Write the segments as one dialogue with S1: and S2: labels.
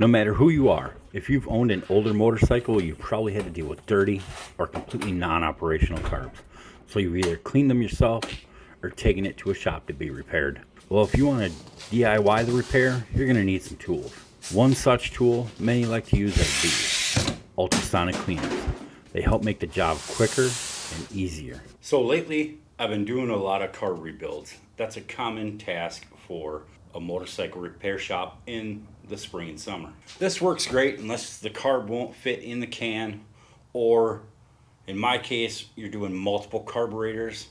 S1: No matter who you are, if you've owned an older motorcycle, you've probably had to deal with dirty or completely non-operational carbs. So you've either cleaned them yourself or taken it to a shop to be repaired. Well, if you want to DIY the repair, you're going to need some tools. One such tool many like to use are these ultrasonic cleaners. They help make the job quicker and easier. So lately, I've been doing a lot of carb rebuilds. That's a common task for a motorcycle repair shop in the spring and summer. This works great unless the carb won't fit in the can, or in my case, you're doing multiple carburetors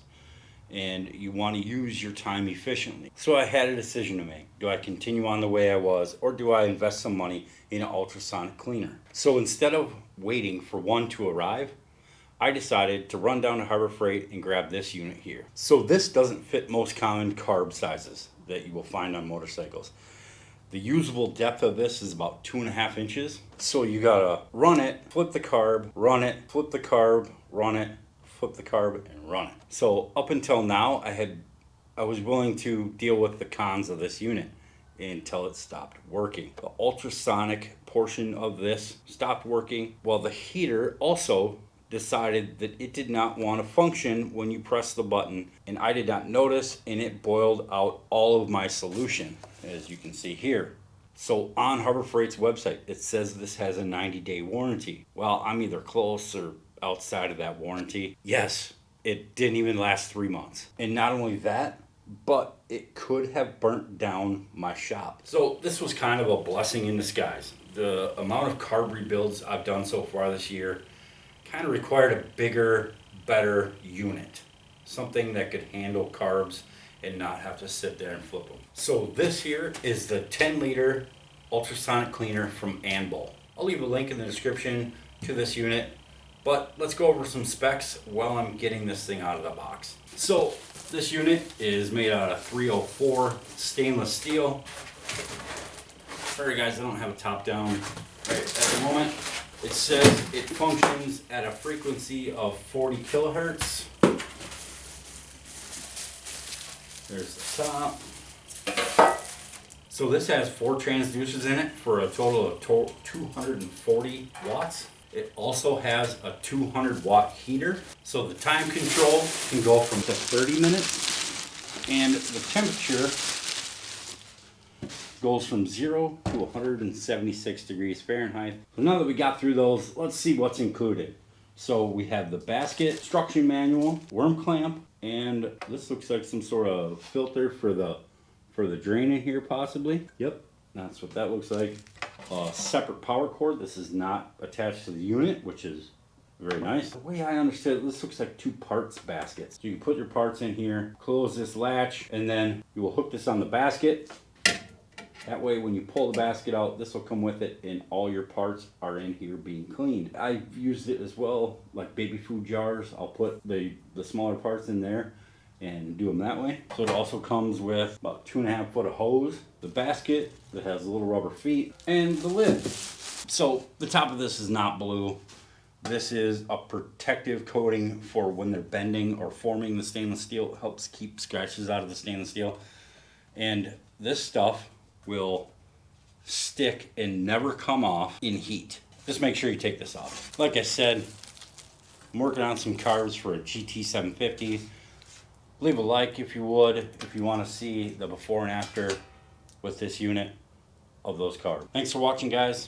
S1: and you want to use your time efficiently. So I had a decision to make. Do I continue on the way I was, or do I invest some money in an ultrasonic cleaner? So instead of waiting for one to arrive, I decided to run down to Harbor Freight and grab this unit here. So this doesn't fit most common carb sizes that you will find on motorcycles. The usable depth of this is about 2.5 inches. So you gotta run it, flip the carb, run it, flip the carb, run it, flip the carb, and run it. So up until now, I was willing to deal with the cons of this unit until it stopped working. The ultrasonic portion of this stopped working, while the heater also decided that it did not want to function when you press the button, and I did not notice, and it boiled out all of my solution, as you can see here. So on Harbor Freight's website, it says this has a 90-day warranty. Well, I'm either close or outside of that warranty. Yes, it didn't even last 3 months. And not only that, but it could have burnt down my shop. So this was kind of a blessing in disguise. The amount of carb rebuilds I've done so far this year kind of required a bigger, better unit. Something that could handle carbs and not have to sit there and flip them. So this here is the 10-liter ultrasonic cleaner from Anbull. I'll leave a link in the description to this unit, but let's go over some specs while I'm getting this thing out of the box. So this unit is made out of 304 stainless steel. Sorry guys, I don't have a top down right at the moment. It says it functions at a frequency of 40 kilohertz. There's the top. So this has 4 transducers in it for a total of 240 watts. It also has a 200 watt heater. So the time control can go from to 30 minutes, and the temperature goes from 0 to 176 degrees Fahrenheit. So now that we got through those, let's see what's included. So we have the basket, instruction manual, worm clamp, and this looks like some sort of filter for the drain in here possibly. Yep, that's what that looks like. A separate power cord. This is not attached to the unit, which is very nice. The way I understood it, this looks like 2 parts baskets. So you can put your parts in here, close this latch, and then you will hook this on the basket. That way when you pull the basket out, this will come with it and all your parts are in here being cleaned. I've used it as well, like baby food jars. I'll put the smaller parts in there and do them that way. So it also comes with about 2.5 foot of hose, the basket that has little rubber feet, and the lid. So the top of this is not blue. This is a protective coating for when they're bending or forming the stainless steel. It helps keep scratches out of the stainless steel. And this stuff will stick and never come off in heat. Just make sure you take this off. Like I said, I'm working on some carbs for a GT 750. Leave a like if you would, if you want to see the before and after with this unit of those carbs. Thanks for watching, guys.